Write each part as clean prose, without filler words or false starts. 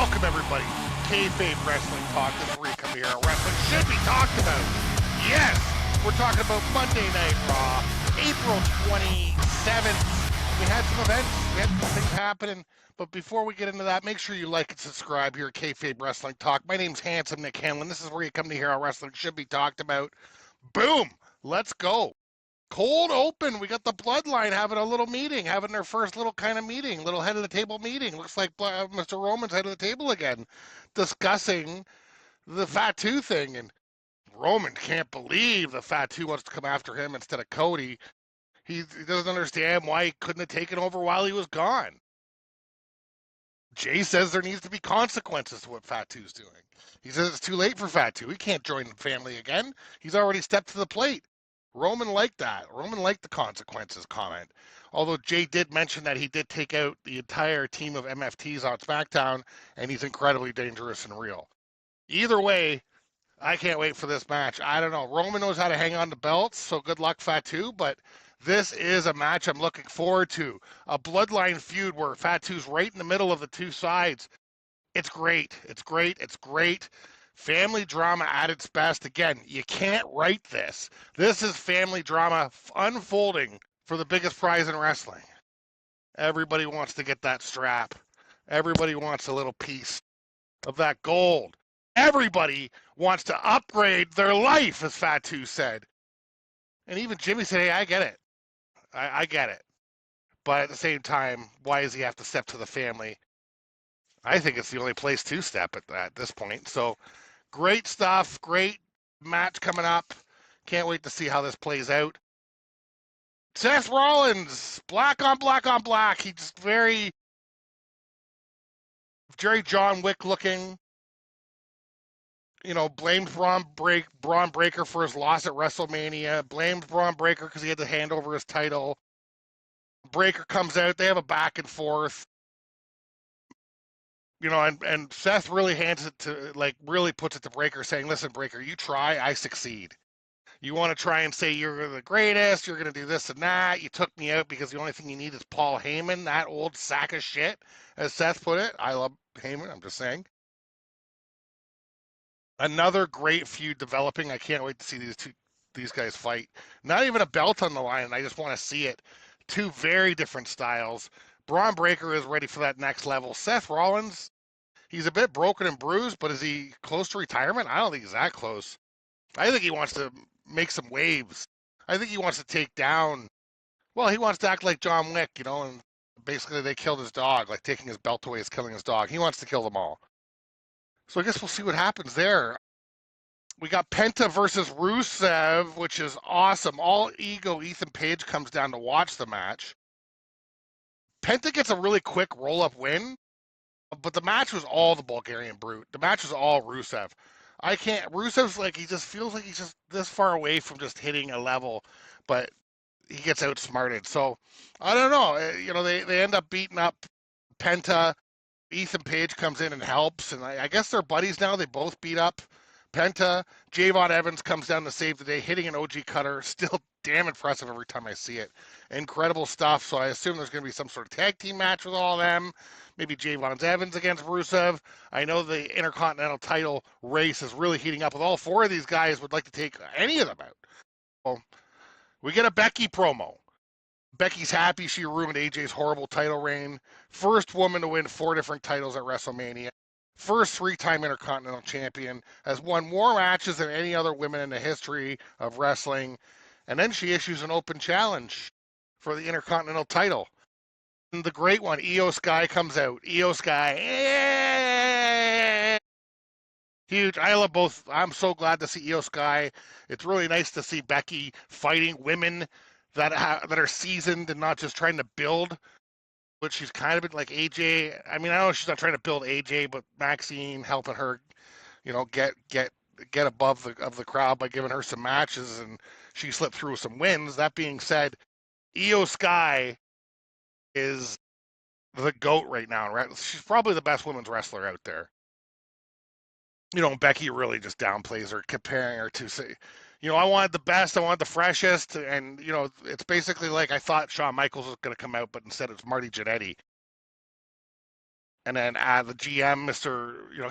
Welcome, everybody. Kayfabe Wrestling Talk. This is where you come here. Wrestling should be talked about. Yes, we're talking about Monday Night Raw, April 27th. We had some events. We had some things happening. But before we get into that, make sure you like and subscribe here at Kayfabe Wrestling Talk. My name's Handsome Nick Hanlon. This is where you come to hear how wrestling should be talked about. Boom. Let's go. Cold open. We got the Bloodline having a little meeting, having their first little kind of meeting, little head of the table meeting. Looks like Mr. Roman's head of the table again, discussing the Fatu thing. And Roman can't believe the Fatu wants to come after him instead of Cody. He doesn't understand why he couldn't have taken over while he was gone. Jay says there needs to be consequences to what Fatu's doing. He says it's too late for Fatu. He can't join the family again. He's already stepped to the plate. Roman liked that. Roman liked the consequences comment. Although Jay did mention that he did take out the entire team of MFTs on SmackDown, and he's incredibly dangerous and real. Either way, I can't wait for this match. I don't know. Roman knows how to hang on to belts, so good luck, Fatu. But this is a match I'm looking forward to. A Bloodline feud where Fatu's right in the middle of the two sides. It's great. It's great. It's great. Family drama at its best. Again, you can't write this. This is family drama unfolding for the biggest prize in wrestling. Everybody wants to get that strap. Everybody wants a little piece of that gold. Everybody wants to upgrade their life, as Fatu said. And even Jimmy said, hey, I get it. I get it. But at the same time, why does he have to step to the family? I think it's the only place to step at this point. So great stuff. Great match coming up. Can't wait to see how this plays out. Seth Rollins, black on black on black. He's just very John Wick looking. You know, blamed Braun Breaker for his loss at WrestleMania. Blamed Braun Breaker because he had to hand over his title. Breaker comes out. They have a back and forth. You know, and Seth really hands it to, like, really puts it to Breaker, saying, listen, Breaker, you try, I succeed. You want to try and say you're the greatest, you're going to do this and that. You took me out because the only thing you need is Paul Heyman, that old sack of shit, as Seth put it. I love Heyman, I'm just saying. Another great feud developing. I can't wait to see these guys fight. Not even a belt on the line, and I just want to see it. Two very different styles. Braun Breaker is ready for that next level. Seth Rollins, he's a bit broken and bruised, but is he close to retirement? I don't think he's that close. I think he wants to make some waves. I think he wants to take down, well, he wants to act like John Wick, you know, and basically they killed his dog, like taking his belt away is killing his dog. He wants to kill them all. So I guess we'll see what happens there. We got Penta versus Rusev, which is awesome. All ego Ethan Page comes down to watch the match. Penta gets a really quick roll-up win, but the match was all the Bulgarian Brute. The match was all Rusev. Rusev's like, he just feels like he's just this far away from just hitting a level, but he gets outsmarted. So, I don't know. You know, they end up beating up Penta. Ethan Page comes in and helps, and I guess they're buddies now. They both beat up Penta. Javon Evans comes down to save the day, hitting an OG cutter. Still damn impressive every time I see it. Incredible stuff. So I assume there's going to be some sort of tag team match with all of them. Maybe Javon Evans against Rusev. I know the Intercontinental title race is really heating up with all four of these guys. Would like to take any of them out. Well, we get a Becky promo. Becky's happy she ruined AJ's horrible title reign. First woman to win 4 different titles at WrestleMania. First 3-time Intercontinental Champion. Has won more matches than any other women in the history of wrestling. And then she issues an open challenge for the Intercontinental title. And the great one, IYO SKY, comes out. IYO SKY. Huge. I love both. I'm so glad to see IYO SKY. It's really nice to see Becky fighting women that are seasoned and not just trying to build, but she's kind of been like AJ. I mean, I know she's not trying to build AJ, but Maxine helping her, you know, get above the crowd by giving her some matches, and she slipped through some wins. That being said, IYO SKY is the GOAT right now. Right? She's probably the best women's wrestler out there. You know, Becky really just downplays her, comparing her to, say, you know, I wanted the best, I wanted the freshest, and, you know, it's basically like I thought Shawn Michaels was going to come out, but instead it's Marty Jannetty. And then the GM,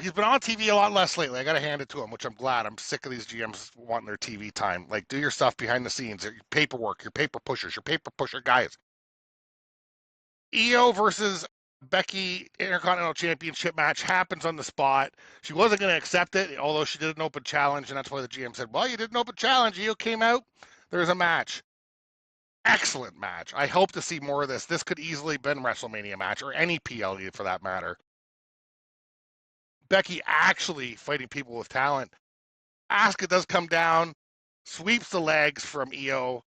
he's been on TV a lot less lately. I got to hand it to him, which I'm glad. I'm sick of these GMs wanting their TV time. Like, do your stuff behind the scenes, your paperwork, your paper pushers, your paper pusher guys. IYO versus Becky Intercontinental Championship match happens on the spot. She wasn't going to accept it, although she did an open challenge, and that's why the GM said, well, you did an open challenge. IYO came out. There's a match. Excellent match. I hope to see more of this. This could easily have been WrestleMania match, or any PLE for that matter. Becky actually fighting people with talent. Asuka does come down, sweeps the legs from IYO.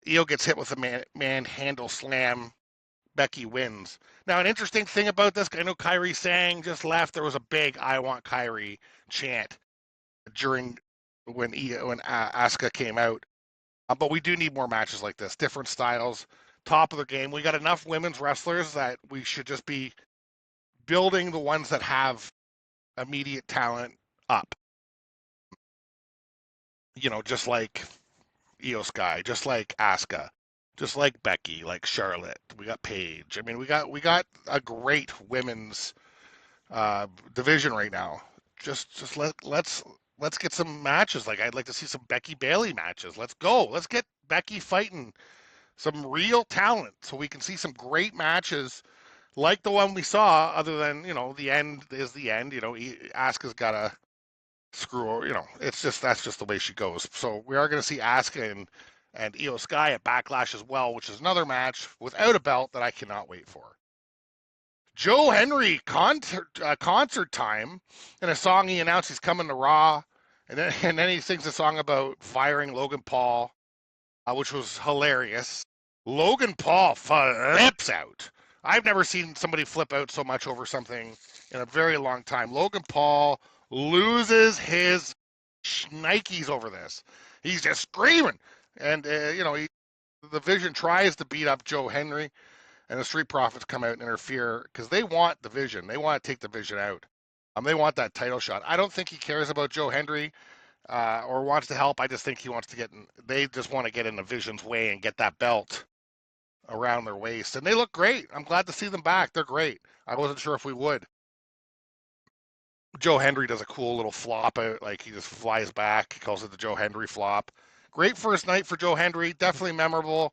IYO gets hit with a manhandle slam. Becky wins. Now, an interesting thing about this, I know Kairi Sane just left. There was a big "I want Kairi" chant during when Asuka came out. But we do need more matches like this, different styles, top of the game. We got enough women's wrestlers that we should just be building the ones that have immediate talent up. Just like IYO SKY, just like Asuka, just like Becky, like Charlotte. We got Paige. I mean, we got a great women's division right now. Just let's get some matches. Like, I'd like to see some Becky Bailey matches. Let's go. Let's get Becky fighting some real talent so we can see some great matches like the one we saw. Other than the end is the end. Asuka's got to screw. That's just the way she goes. So we are going to see Asuka and IYO SKY at Backlash as well, which is another match without a belt that I cannot wait for. Joe Henry concert time, and a song he announced he's coming to Raw, and then he sings a song about firing Logan Paul, which was hilarious. Logan Paul flips out. I've never seen somebody flip out so much over something in a very long time. Logan Paul loses his Nikes over this. He's just screaming, and the Vision tries to beat up Joe Henry. And the Street Profits come out and interfere because they want the Vision. They want to take the Vision out. They want that title shot. I don't think he cares about Joe Henry or wants to help. I just think he wants to they just want to get in the Vision's way and get that belt around their waist. And they look great. I'm glad to see them back. They're great. I wasn't sure if we would. Joe Henry does a cool little flop out. Like, he just flies back. He calls it the Joe Henry flop. Great first night for Joe Henry. Definitely memorable.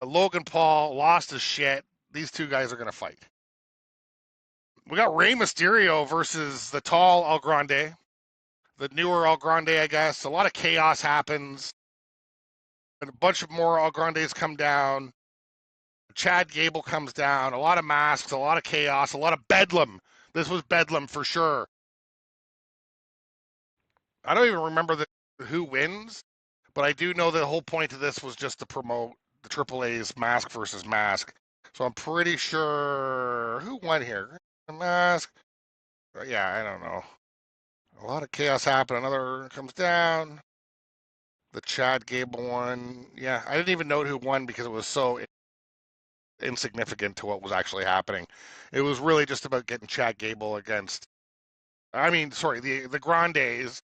Logan Paul lost his shit. These two guys are going to fight. We got Rey Mysterio versus the tall El Grande, the newer El Grande, I guess. A lot of chaos happens. And a bunch of more El Grandes come down. Chad Gable comes down. A lot of masks, a lot of chaos, a lot of bedlam. This was bedlam for sure. I don't even remember who wins, but I do know the whole point of this was just to promote the AAA's mask versus mask. So I'm pretty sure who won here. The mask. Yeah, I don't know. A lot of chaos happened. Another comes down. The Chad Gable one. Yeah, I didn't even know who won because it was so insignificant to what was actually happening. It was really just about getting Chad Gable against. The Grandes.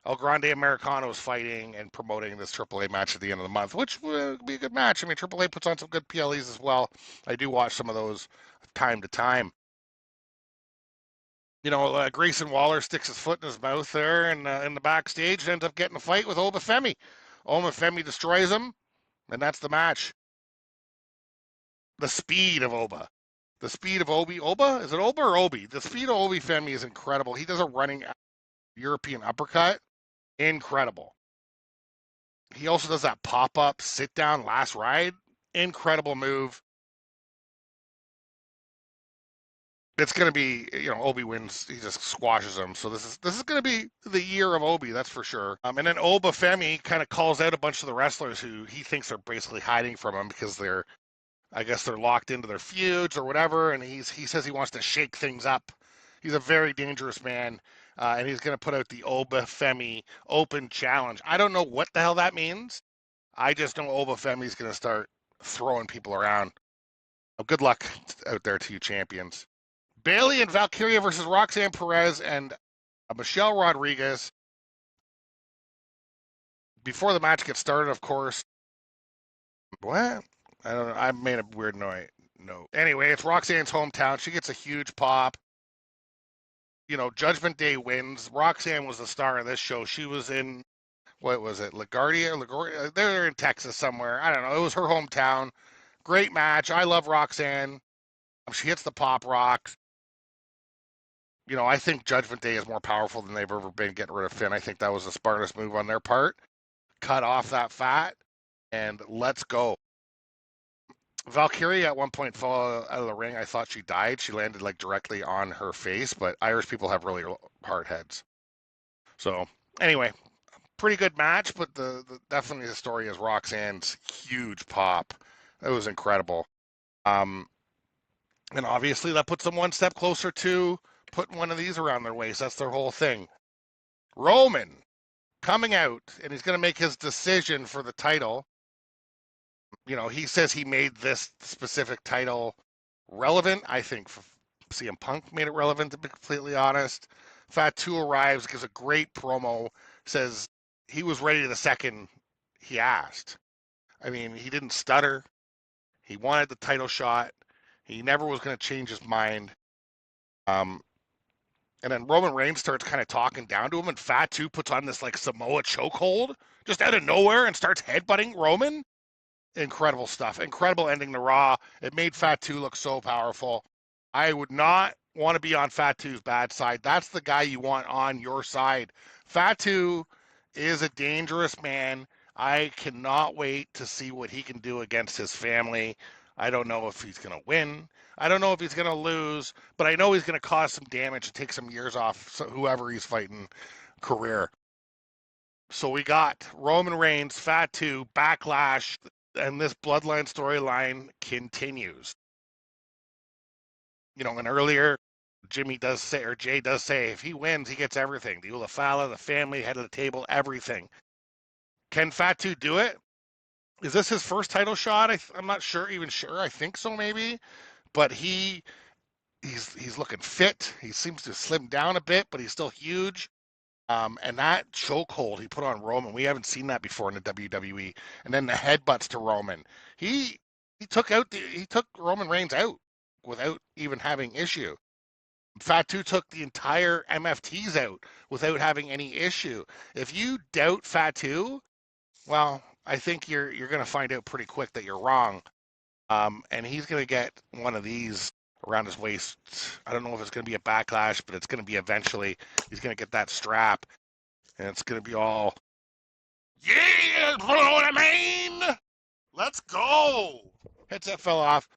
El Grande Americano is fighting and promoting this AAA match at the end of the month, which will be a good match. I mean, AAA puts on some good PLEs as well. I do watch some of those time to time. Grayson Waller sticks his foot in his mouth there in the backstage and ends up getting a fight with Obafemi. Obafemi destroys him, and that's the match. The speed of Oba. The speed of Obi. Oba? Is it Oba or Obi? The speed of Obafemi is incredible. He does a running European uppercut. Incredible. He also does that pop-up, sit-down, last ride. Incredible move. It's going to be, Obi wins. He just squashes him. So this is going to be the year of Obi, that's for sure. And then Obafemi kind of calls out a bunch of the wrestlers who he thinks are basically hiding from him because I guess they're locked into their feuds or whatever. And he says he wants to shake things up. He's a very dangerous man. And he's going to put out the Obafemi Open Challenge. I don't know what the hell that means. I just know Obafemi's going to start throwing people around. Good luck out there to you champions. Bailey and Valkyria versus Roxanne Perez and Michelle Rodriguez. Before the match gets started, of course. What? I don't know. I made a weird No. Anyway, it's Roxanne's hometown. She gets a huge pop. You know, Judgment Day wins. Roxanne was the star of this show. She was in, what was it, LaGuardia? They're in Texas somewhere. I don't know. It was her hometown. Great match. I love Roxanne. She hits the pop rocks. You know, I think Judgment Day is more powerful than they've ever been getting rid of Finn. I think that was the smartest move on their part. Cut off that fat and let's go. Valkyrie at one point fell out of the ring. I thought she died. She landed like directly on her face, but Irish people have really hard heads. So anyway, pretty good match, but definitely the story is Roxanne's huge pop. It was incredible. And obviously that puts them one step closer to putting one of these around their waist. That's their whole thing. Roman coming out, and he's going to make his decision for the title. You know, he says he made this specific title relevant. I think CM Punk made it relevant, to be completely honest. Fatu arrives, gives a great promo, says he was ready the second he asked. I mean, he didn't stutter. He wanted the title shot. He never was going to change his mind. And then Roman Reigns starts kind of talking down to him, and Fatu puts on this like Samoa chokehold just out of nowhere and starts headbutting Roman. Incredible stuff. Incredible ending to Raw. It made Fatu look so powerful. I would not want to be on Fatu's bad side. That's the guy you want on your side. Fatu is a dangerous man. I cannot wait to see what he can do against his family. I don't know if he's going to win. I don't know if he's going to lose, but I know he's going to cause some damage and take some years off whoever he's fighting career. So we got Roman Reigns, Fatu, Backlash, and this Bloodline storyline continues. You know, and earlier, Jay does say, if he wins, he gets everything. The Ulafala, the family, head of the table, everything. Can Fatu do it? Is this his first title shot? I'm not sure. I think so, maybe. But he's looking fit. He seems to slim down a bit, but he's still huge. And that chokehold he put on Roman, we haven't seen that before in the WWE. And then the headbutts to Roman. He took Roman Reigns out without even having issue. Fatu took the entire MFTs out without having any issue. If you doubt Fatu, well, I think you're going to find out pretty quick that you're wrong. And he's going to get one of these around his waist. I don't know if it's going to be a Backlash, but it's going to be eventually. He's going to get that strap, and it's going to be all, yeah, you know what I mean? Let's go. Headset fell off.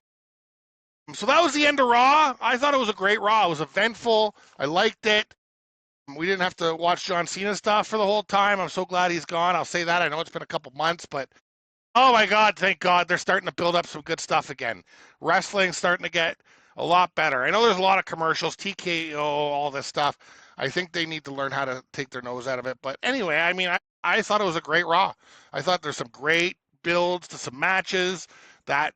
So that was the end of Raw. I thought it was a great Raw. It was eventful. I liked it. We didn't have to watch John Cena stuff for the whole time. I'm so glad he's gone. I'll say that. I know it's been a couple months, but oh my God, thank God they're starting to build up some good stuff again. Wrestling's starting to get a lot better. I know there's a lot of commercials, TKO, all this stuff. I think they need to learn how to take their nose out of it. But anyway, I mean, I thought it was a great Raw. I thought there's some great builds to some matches. That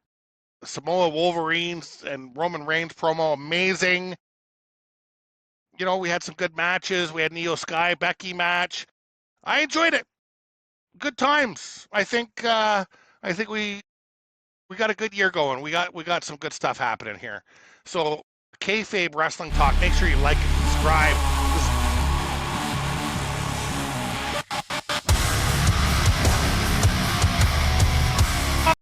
Samoa Wolverines and Roman Reigns promo, amazing. You know, we had some good matches. We had IYO SKY Becky match. I enjoyed it. Good times. I think we got a good year going. We got some good stuff happening here. So Kayfabe Wrestling Talk. Make sure you like and subscribe.